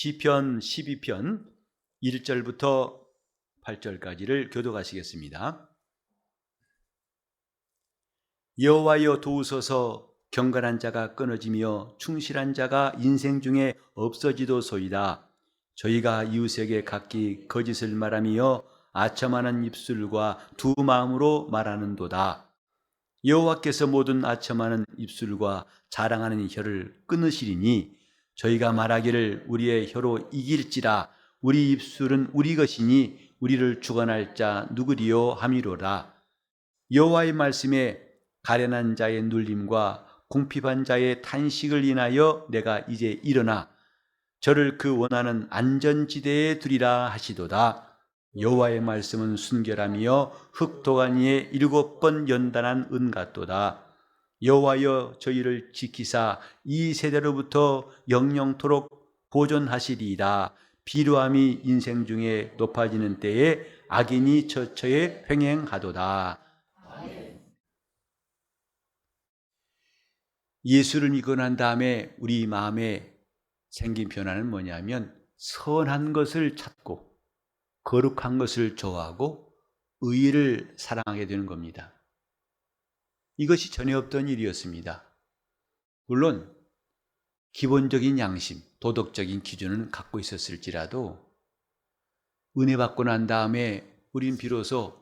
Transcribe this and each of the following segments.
시편 12편 1절부터 8절까지를 교독하시겠습니다. 여호와여 도우소서. 경건한 자가 끊어지며 충실한 자가 인생 중에 없어지도소이다. 저희가 이웃에게 각기 거짓을 말하며 아첨하는 입술과 두 마음으로 말하는도다. 여호와께서 모든 아첨하는 입술과 자랑하는 혀를 끊으시리니 저희가 말하기를 우리의 혀로 이길지라. 우리 입술은 우리 것이니 우리를 주관할 자 누구리요 함이로라. 여호와의 말씀에 가련한 자의 눌림과 궁핍한 자의 탄식을 인하여 내가 이제 일어나 저를 그 원하는 안전지대에 두리라 하시도다. 여호와의 말씀은 순결하며 흑도가니에 7번 연단한 은 같도다. 여호와여 저희를 지키사 이 세대로부터 영영토록 보존하시리이다. 비루함이 인생 중에 높아지는 때에 악인이 처처에 횡행하도다. 예수를 믿고 난 다음에 우리 마음에 생긴 변화는 뭐냐면 선한 것을 찾고 거룩한 것을 좋아하고 의를 사랑하게 되는 겁니다. 이것이 전에 없던 일이었습니다. 물론 기본적인 양심, 도덕적인 기준은 갖고 있었을지라도 은혜 받고 난 다음에 우린 비로소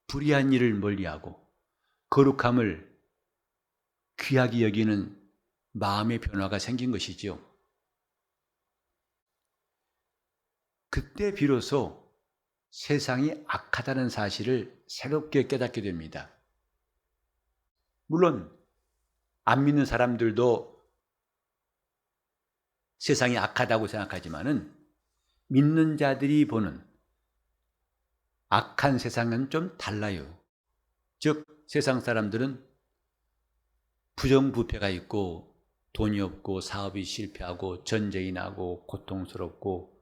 불의한 일을 멀리하고 거룩함을 귀하게 여기는 마음의 변화가 생긴 것이지요. 그때 비로소 세상이 악하다는 사실을 새롭게 깨닫게 됩니다. 물론 안 믿는 사람들도 세상이 악하다고 생각하지만은 믿는 자들이 보는 악한 세상은 좀 달라요. 즉 세상 사람들은 부정부패가 있고 돈이 없고 사업이 실패하고 전쟁이 나고 고통스럽고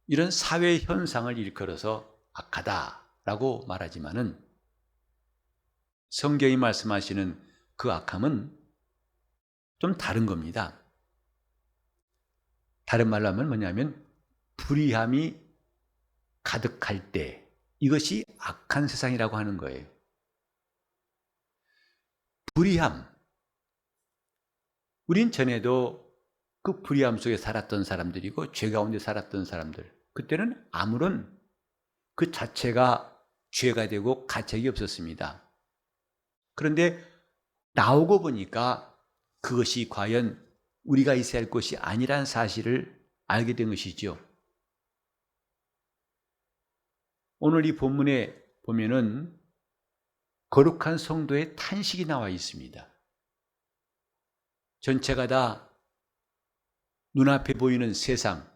이런 사회 현상을 일컬어서 악하다라고 말하지만은 성경이 말씀하시는 그 악함은 좀 다른 겁니다. 다른 말로 하면 뭐냐면 불의함이 가득할 때 이것이 악한 세상이라고 하는 거예요. 불의함. 우린 전에도 그 불의함 속에 살았던 사람들이고 죄 가운데 살았던 사람들. 그때는 아무런 그 자체가 죄가 되고 가책이 없었습니다. 그런데 나오고 보니까 그것이 과연 우리가 있어야 할 것이 아니란 사실을 알게 된 것이죠. 오늘 이 본문에 보면은 거룩한 성도의 탄식이 나와 있습니다. 전체가 다 눈앞에 보이는 세상,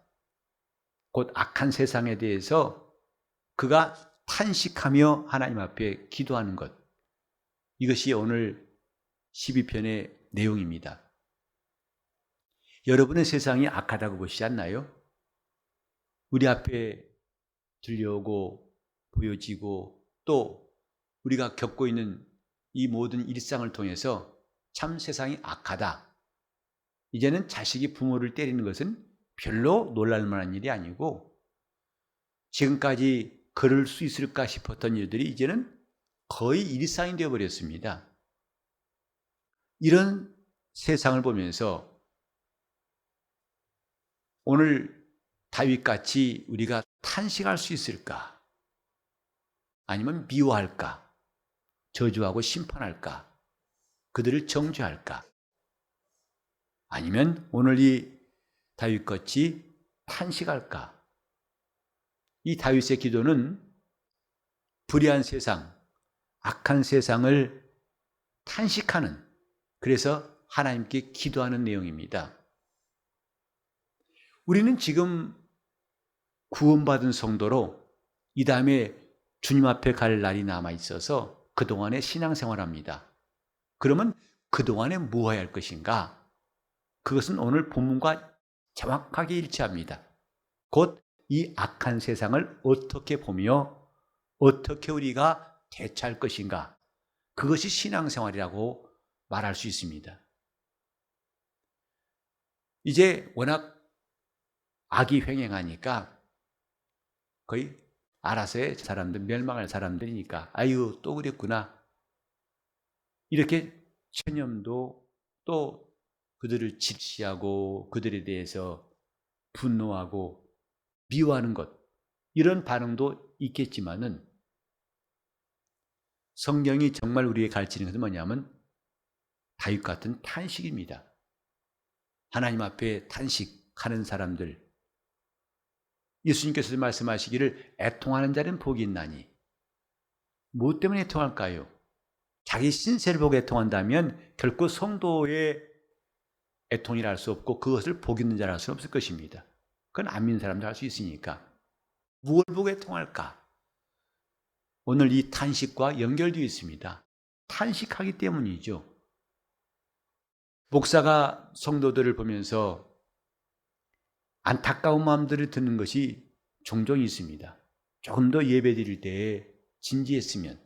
곧 악한 세상에 대해서 그가 탄식하며 하나님 앞에 기도하는 것. 이것이 오늘 12편의 내용입니다. 여러분의 세상이 악하다고 보시지 않나요? 우리 앞에 들려오고 보여지고 또 우리가 겪고 있는 이 모든 일상을 통해서 참 세상이 악하다. 이제는 자식이 부모를 때리는 것은 별로 놀랄 만한 일이 아니고 지금까지 그럴 수 있을까 싶었던 일들이 이제는 거의 일상이 되어버렸습니다. 이런 세상을 보면서 오늘 다윗같이 우리가 탄식할 수 있을까? 아니면 미워할까? 저주하고 심판할까? 그들을 정죄할까? 아니면 오늘 이 다윗같이 탄식할까? 이 다윗의 기도는 불의한 세상, 악한 세상을 탄식하는, 그래서 하나님께 기도하는 내용입니다. 우리는 지금 구원받은 성도로 이 다음에 주님 앞에 갈 날이 남아 있어서 그동안에 신앙생활합니다. 그러면 그동안에 무엇해야 할 것인가? 그것은 오늘 본문과 정확하게 일치합니다. 곧 이 악한 세상을 어떻게 보며 어떻게 우리가 대처할 것인가? 그것이 신앙생활이라고 말할 수 있습니다. 이제 워낙 악이 횡행하니까 거의 알아서의 사람들, 멸망할 사람들이니까 아유 또 그랬구나 이렇게 체념도 또 그들을 질시하고 그들에 대해서 분노하고 미워하는 것 이런 반응도 있겠지만은 성경이 정말 우리에게 가르치는 것은 뭐냐면 다윗 같은 탄식입니다. 하나님 앞에 탄식하는 사람들 예수님께서 말씀하시기를 애통하는 자는 복이 있나니 무엇 때문에 애통할까요? 자기 신세를 보고 애통한다면 결코 성도의 애통이라 할 수 없고 그것을 복 있는 자라 할 수 없을 것입니다. 그건 안 믿는 사람도 할 수 있으니까. 무엇을 보고 애통할까? 오늘 이 탄식과 연결되어 있습니다. 탄식하기 때문이죠. 목사가 성도들을 보면서 안타까운 마음들을 듣는 것이 종종 있습니다. 조금 더 예배 드릴 때에 진지했으면,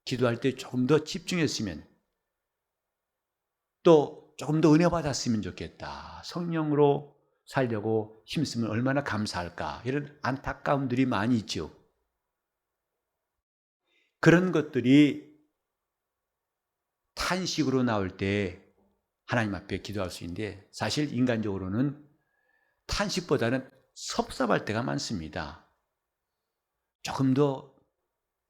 기도할 때 조금 더 집중했으면, 또 조금 더 은혜 받았으면 좋겠다. 성령으로 살려고 힘쓰면 얼마나 감사할까. 이런 안타까움들이 많이 있죠. 그런 것들이 탄식으로 나올 때 하나님 앞에 기도할 수 있는데 사실 인간적으로는 탄식보다는 섭섭할 때가 많습니다. 조금 더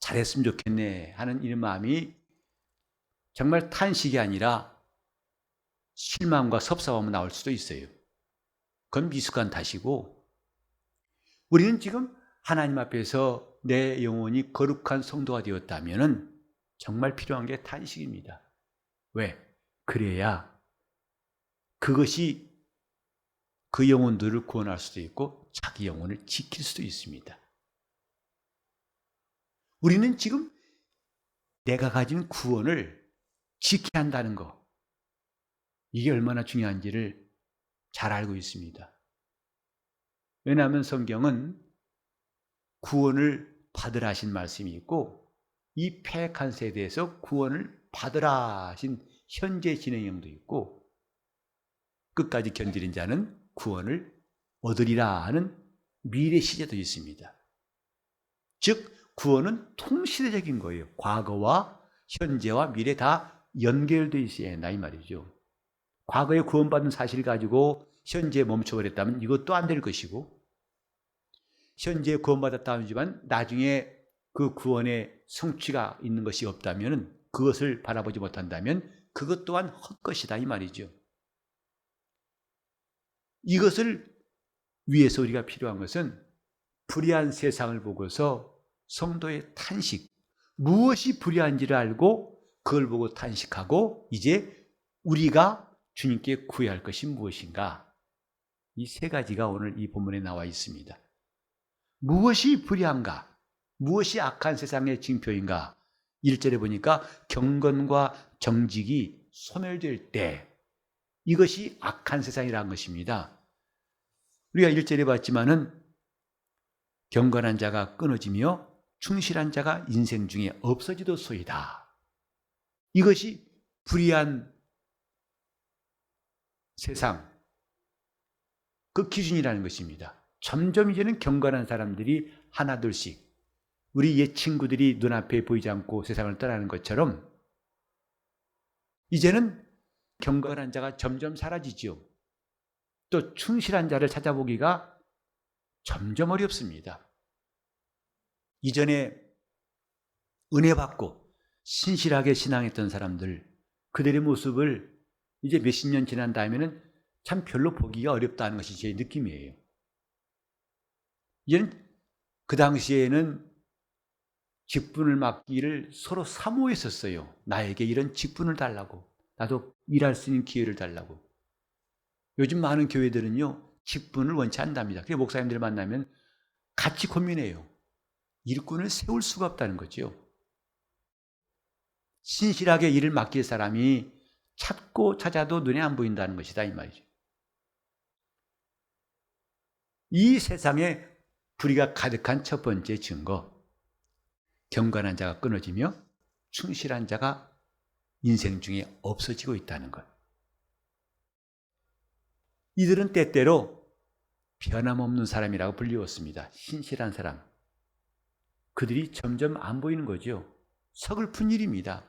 잘했으면 좋겠네 하는 이런 마음이 정말 탄식이 아니라 실망과 섭섭함이 나올 수도 있어요. 그건 미숙한 탓이고 우리는 지금 하나님 앞에서 내 영혼이 거룩한 성도가 되었다면 정말 필요한 게 탄식입니다. 왜? 그래야 그것이 그 영혼들을 구원할 수도 있고 자기 영혼을 지킬 수도 있습니다. 우리는 지금 내가 가진 구원을 지켜야 한다는 거 이게 얼마나 중요한지를 잘 알고 있습니다. 왜냐하면 성경은 구원을 받으라 하신 말씀이 있고 이 패역한 세대에서 구원을 받으라 하신 현재 진행형도 있고 끝까지 견디는 자는 구원을 얻으리라 하는 미래 시제도 있습니다. 즉 구원은 통시대적인 거예요. 과거와 현재와 미래 다 연결되어 있어야 한다 이 말이죠. 과거에 구원받은 사실을 가지고 현재에 멈춰버렸다면 이것도 안 될 것이고 현재에 구원받았다 하지만 나중에 그 구원의 성취가 있는 것이 없다면 그것을 바라보지 못한다면 그것 또한 헛것이다 이 말이죠. 이것을 위해서 우리가 필요한 것은 불의한 세상을 보고서 성도의 탄식, 무엇이 불의한지를 알고 그걸 보고 탄식하고 이제 우리가 주님께 구해야 할 것이 무엇인가? 이 세 가지가 오늘 이 본문에 나와 있습니다. 무엇이 불의한가? 무엇이 악한 세상의 징표인가? 1절에 보니까 경건과 정직이 소멸될 때 이것이 악한 세상이라는 것입니다. 우리가 1절에 봤지만은 경건한 자가 끊어지며 충실한 자가 인생 중에 없어지도소이다. 이것이 불의한 세상, 그 기준이라는 것입니다. 점점 이제는 경건한 사람들이 하나둘씩 우리 옛 친구들이 눈앞에 보이지 않고 세상을 떠나는 것처럼 이제는 경건한 자가 점점 사라지죠. 또 충실한 자를 찾아보기가 점점 어렵습니다. 이전에 은혜 받고 신실하게 신앙했던 사람들, 그들의 모습을 이제 몇십 년 지난 다음에는 참 별로 보기가 어렵다는 것이 제 느낌이에요. 이제는 그 당시에는 직분을 맡기를 서로 사모했었어요. 나에게 이런 직분을 달라고, 나도 일할 수 있는 기회를 달라고. 요즘 많은 교회들은요 직분을 원치 않답니다. 그래서 목사님들 만나면 같이 고민해요. 일꾼을 세울 수가 없다는 거죠. 신실하게 일을 맡길 사람이 찾고 찾아도 눈에 안 보인다는 것이다 이 말이죠. 이 세상에 불의가 가득한 첫 번째 증거, 경건한 자가 끊어지며 충실한 자가 인생 중에 없어지고 있다는 것. 이들은 때때로 변함없는 사람이라고 불리웠습니다. 신실한 사람. 그들이 점점 안 보이는 거죠. 서글픈 일입니다.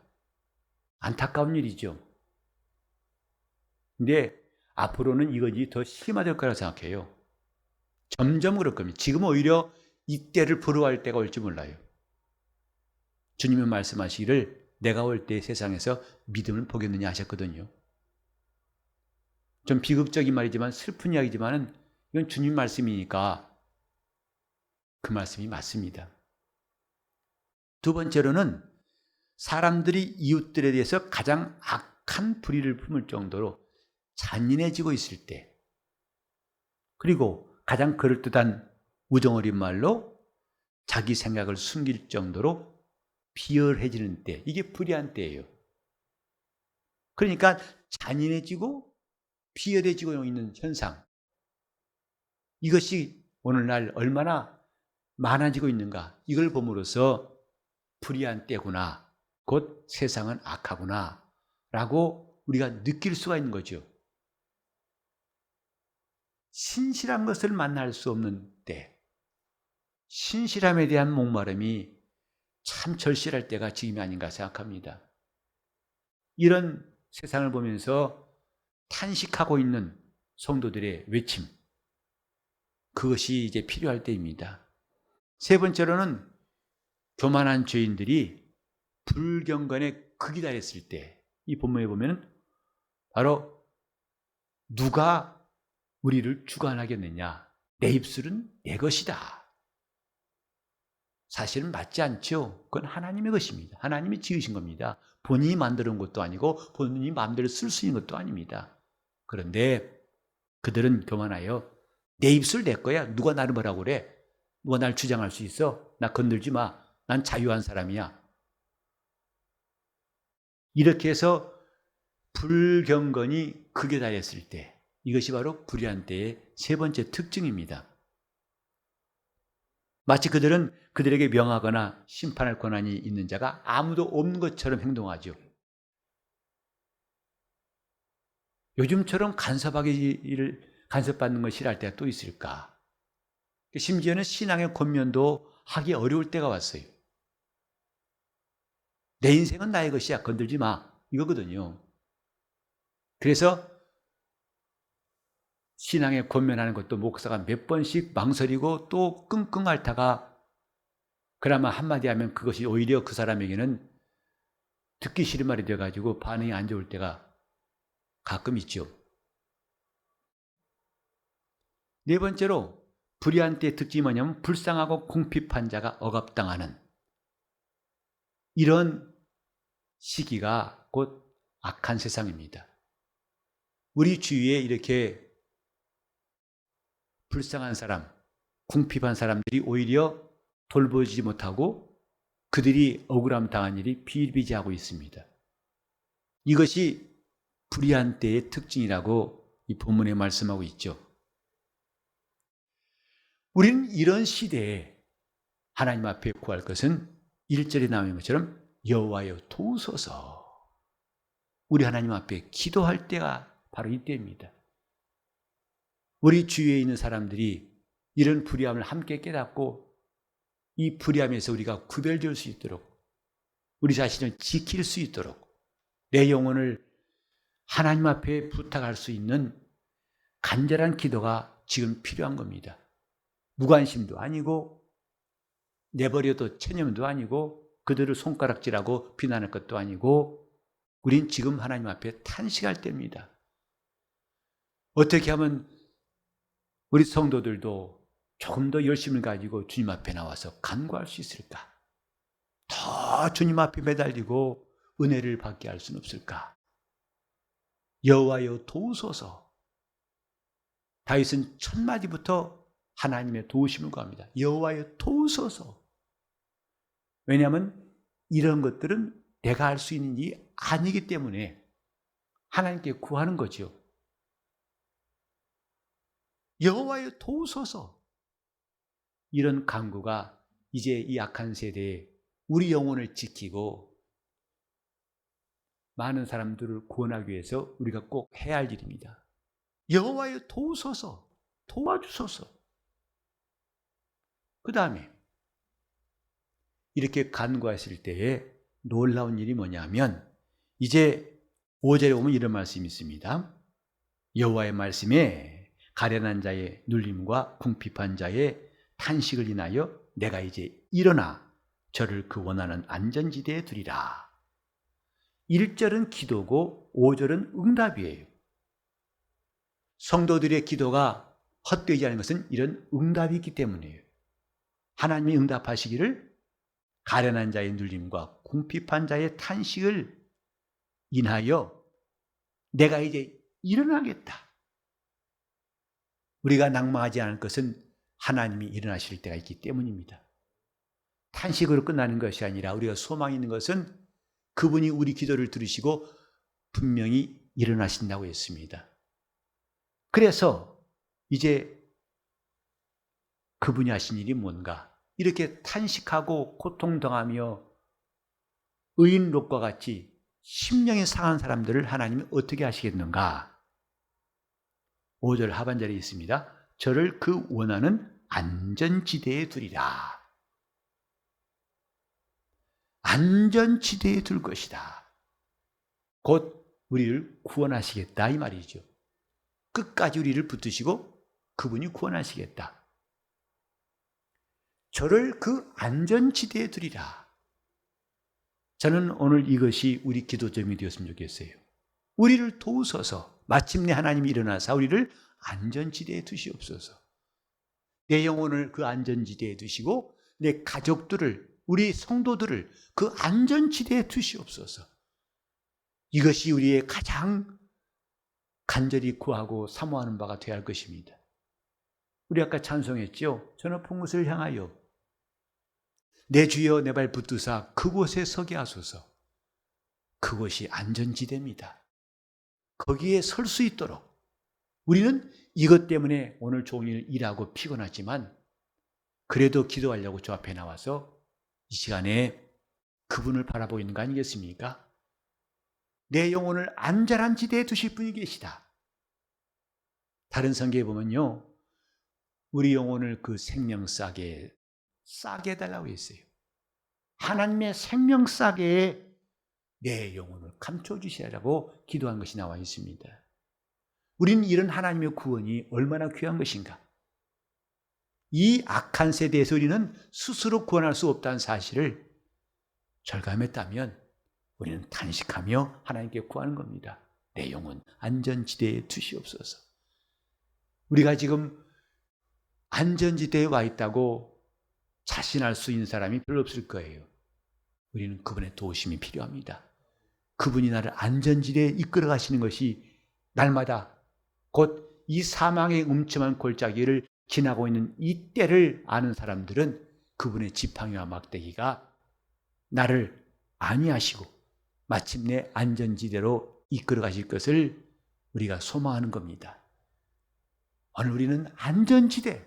안타까운 일이죠. 근데 앞으로는 이것이 더 심화될 거라고 생각해요. 점점 그럴 겁니다. 지금 오히려 이때를 부러워할 때가 올지 몰라요. 주님은 말씀하시기를 내가 올 때 세상에서 믿음을 보겠느냐 하셨거든요. 좀 비극적인 말이지만 슬픈 이야기지만 이건 주님 말씀이니까 그 말씀이 맞습니다. 두 번째로는 사람들이 이웃들에 대해서 가장 악한 불의를 품을 정도로 잔인해지고 있을 때, 그리고 가장 그럴듯한 우정어린 말로 자기 생각을 숨길 정도로 비열해지는 때, 이게 불의한 때예요. 그러니까 잔인해지고 비열해지고 있는 현상, 이것이 오늘날 얼마나 많아지고 있는가, 이걸 봄으로써 불의한 때구나, 곧 세상은 악하구나 라고 우리가 느낄 수가 있는 거죠. 신실한 것을 만날 수 없는 때, 신실함에 대한 목마름이 참 절실할 때가 지금이 아닌가 생각합니다. 이런 세상을 보면서 탄식하고 있는 성도들의 외침, 그것이 이제 필요할 때입니다. 세 번째로는 교만한 죄인들이 불경건에 극이 달했을 때, 이 본문에 보면 바로 누가 우리를 주관하겠느냐, 내 입술은 내 것이다. 사실은 맞지 않죠. 그건 하나님의 것입니다. 하나님이 지으신 겁니다. 본인이 만들어 온 것도 아니고 본인이 마음대로 쓸 수 있는 것도 아닙니다. 그런데 그들은 교만하여 내 입술 내 거야. 누가 나를 뭐라고 그래? 누가 날 주장할 수 있어? 나 건들지 마. 난 자유한 사람이야. 이렇게 해서 불경건이 극에 달했을 때, 이것이 바로 불의한 때의 세 번째 특징입니다. 마치 그들은 그들에게 명하거나 심판할 권한이 있는 자가 아무도 없는 것처럼 행동하죠. 요즘처럼 간섭받는 걸 싫어할 때가 또 있을까? 심지어는 신앙의 권면도 하기 어려울 때가 왔어요. 내 인생은 나의 것이야. 건들지 마. 이거거든요. 그래서 신앙에 권면하는 것도 목사가 몇 번씩 망설이고 또 끙끙 앓다가 그나마 한마디 하면 그것이 오히려 그 사람에게는 듣기 싫은 말이 돼가지고 반응이 안 좋을 때가 가끔 있죠. 네 번째로 불의한 때의 특징이 뭐냐면 불쌍하고 궁핍한 자가 억압당하는 이런 시기가 곧 악한 세상입니다. 우리 주위에 이렇게 불쌍한 사람, 궁핍한 사람들이 오히려 돌보지 못하고 그들이 억울함 당한 일이 비일비재하고 있습니다. 이것이 불의한 때의 특징이라고 이 본문에 말씀하고 있죠. 우리는 이런 시대에 하나님 앞에 구할 것은 1절에 나오는 것처럼 여호와여 도우소서. 우리 하나님 앞에 기도할 때가 바로 이때입니다. 우리 주위에 있는 사람들이 이런 불의함을 함께 깨닫고 이 불의함에서 우리가 구별될 수 있도록, 우리 자신을 지킬 수 있도록 내 영혼을 하나님 앞에 부탁할 수 있는 간절한 기도가 지금 필요한 겁니다. 무관심도 아니고 내버려도 체념도 아니고 그들을 손가락질하고 비난할 것도 아니고 우린 지금 하나님 앞에 탄식할 때입니다. 어떻게 하면 우리 성도들도 조금 더 열심을 가지고 주님 앞에 나와서 간구할 수 있을까? 더 주님 앞에 매달리고 은혜를 받게 할 수는 없을까? 여호와여 도우소서. 다윗은 첫 마디부터 하나님의 도우심을 구합니다. 여호와여 도우소서. 왜냐하면 이런 것들은 내가 할 수 있는 일이 아니기 때문에 하나님께 구하는 거죠. 여호와여 도우소서. 이런 간구가 이제 이 악한 세대에 우리 영혼을 지키고 많은 사람들을 구원하기 위해서 우리가 꼭 해야 할 일입니다. 여호와여 도우소서. 도와주소서. 그 다음에 이렇게 간구했을 때에 놀라운 일이 뭐냐면 이제 5절에 보면 이런 말씀이 있습니다. 여호와의 말씀에 가련한 자의 눌림과 궁핍한 자의 탄식을 인하여 내가 이제 일어나 저를 그 원하는 안전지대에 두리라. 1절은 기도고 5절은 응답이에요. 성도들의 기도가 헛되지 않은 것은 이런 응답이 있기 때문이에요. 하나님이 응답하시기를 가련한 자의 눌림과 궁핍한 자의 탄식을 인하여 내가 이제 일어나겠다. 우리가 낭망하지 않을 것은 하나님이 일어나실 때가 있기 때문입니다. 탄식으로 끝나는 것이 아니라 우리가 소망이 있는 것은 그분이 우리 기도를 들으시고 분명히 일어나신다고 했습니다. 그래서 이제 그분이 하신 일이 뭔가? 이렇게 탄식하고 고통당하며 의인록과 같이 심령이 상한 사람들을 하나님이 어떻게 하시겠는가? 5절 하반절에 있습니다. 저를 그 원하는 안전지대에 두리라. 안전지대에 둘 것이다. 곧 우리를 구원하시겠다 이 말이죠. 끝까지 우리를 붙드시고 그분이 구원하시겠다. 저를 그 안전지대에 두리라. 저는 오늘 이것이 우리 기도점이 되었으면 좋겠어요. 우리를 도우소서. 마침내 하나님이 일어나사 우리를 안전지대에 두시옵소서. 내 영혼을 그 안전지대에 두시고 내 가족들을, 우리 성도들을 그 안전지대에 두시옵소서. 이것이 우리의 가장 간절히 구하고 사모하는 바가 되어야 할 것입니다. 우리 아까 찬송했죠. 저는 풍뭇을 향하여 내 주여 내 발 붙드사 그곳에 서게 하소서. 그곳이 안전지대입니다. 거기에 설 수 있도록 우리는 이것 때문에 오늘 종일 일하고 피곤하지만 그래도 기도하려고 저 앞에 나와서 이 시간에 그분을 바라보고 있는 거 아니겠습니까? 내 영혼을 안전한 지대에 두실 분이 계시다. 다른 성경에 보면요, 우리 영혼을 그 생명싸개에 싸게 해달라고 했어요. 하나님의 생명싸개에 내 영혼을 감춰주시라고 기도한 것이 나와 있습니다. 우리는 이런 하나님의 구원이 얼마나 귀한 것인가. 이 악한 세대에서 우리는 스스로 구원할 수 없다는 사실을 절감했다면 우리는 탄식하며 하나님께 구하는 겁니다. 내 영혼 안전지대에 두시옵소서. 우리가 지금 안전지대에 와 있다고 자신할 수 있는 사람이 별로 없을 거예요. 우리는 그분의 도우심이 필요합니다. 그분이 나를 안전지대에 이끌어 가시는 것이 날마다 곧 이 사망의 음침한 골짜기를 지나고 있는 이 때를 아는 사람들은 그분의 지팡이와 막대기가 나를 안위하시고 마침내 안전지대로 이끌어 가실 것을 우리가 소망하는 겁니다. 오늘 우리는 안전지대,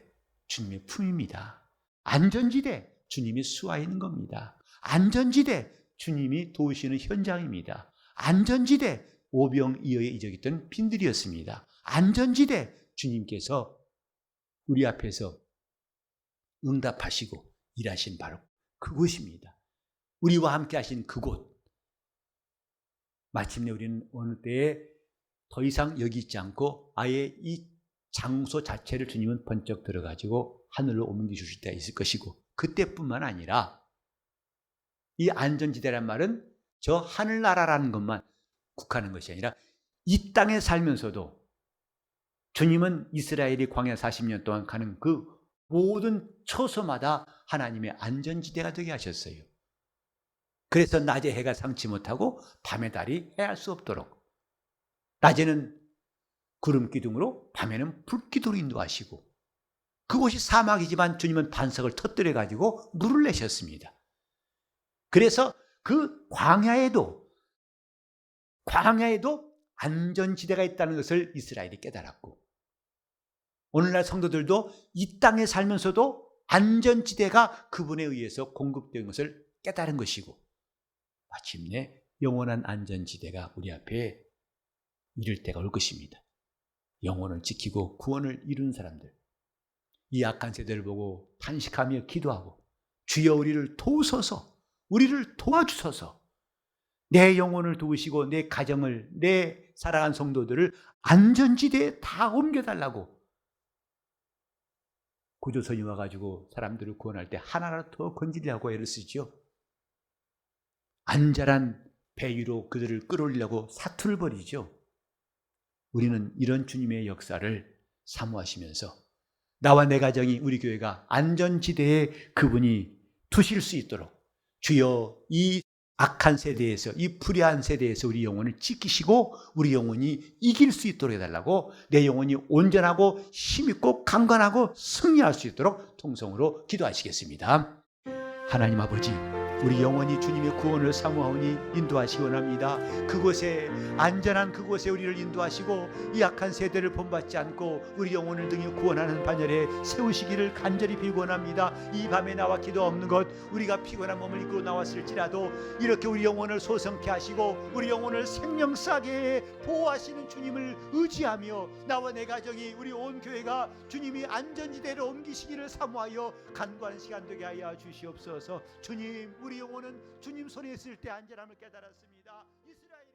주님의 품입니다. 안전지대, 주님이 수하에 있는 겁니다. 안전지대, 주님이 도우시는 현장입니다. 안전지대, 오병이어에 이적했던 빈들이었습니다. 안전지대, 주님께서 우리 앞에서 응답하시고 일하신 바로 그곳입니다. 우리와 함께 하신 그곳. 마침내 우리는 어느 때에 더 이상 여기 있지 않고 아예 이 장소 자체를 주님은 번쩍 들어가지고 하늘로 옮기실 때가 있을 것이고, 그때뿐만 아니라 이 안전지대란 말은 저 하늘나라라는 것만 국한한 것이 아니라 이 땅에 살면서도 주님은 이스라엘이 광야 40년 동안 가는 그 모든 처소마다 하나님의 안전지대가 되게 하셨어요. 그래서 낮에 해가 상치 못하고 밤에 달이 해할 수 없도록, 낮에는 구름 기둥으로 밤에는 불기둥으로 인도하시고, 그곳이 사막이지만 주님은 반석을 터뜨려 가지고 물을 내셨습니다. 그래서 그 광야에도 안전지대가 있다는 것을 이스라엘이 깨달았고, 오늘날 성도들도 이 땅에 살면서도 안전지대가 그분에 의해서 공급된 것을 깨달은 것이고, 마침내 영원한 안전지대가 우리 앞에 이를 때가 올 것입니다. 영혼을 지키고 구원을 이룬 사람들, 이 악한 세대를 보고 탄식하며 기도하고 주여 우리를 도우소서, 우리를 도와주소서, 내 영혼을 도우시고 내 가정을, 내 사랑하는 성도들을 안전지대에 다 옮겨달라고 구조선이 와가지고 사람들을 구원할 때 하나라도 더 건지려고 애를 쓰죠. 안전한 배 위로 그들을 끌어올리려고 사투를 벌이죠. 우리는 이런 주님의 역사를 사모하시면서 나와 내 가정이, 우리 교회가 안전지대에 그분이 두실 수 있도록 주여 이 악한 세대에서, 이 불의한 세대에서 우리 영혼을 지키시고 우리 영혼이 이길 수 있도록 해달라고, 내 영혼이 온전하고 힘있고 강건하고 승리할 수 있도록 통성으로 기도하시겠습니다. 하나님 아버지, 우리 영혼이 주님의 구원을 사모하오니 인도하시기 원합니다. 그곳에, 안전한 그곳에 우리를 인도하시고 이 악한 세대를 본받지 않고 우리 영혼을 등에 구원하는 반열에 세우시기를 간절히 빌고 원합니다. 이 밤에 나와 기도 없는 것, 우리가 피곤한 몸을 입고 나왔을지라도 이렇게 우리 영혼을 소성케 하시고 우리 영혼을 생명싸게 보호하시는 주님을 의지하며 나와 내 가정이, 우리 온 교회가 주님이 안전지대로 옮기시기를 사모하여 간구하는 시간 되게 하여 주시옵소서. 주님, 우리 영혼은 주님 손에 있을 때 안전함을 깨달았습니다. 이스라엘의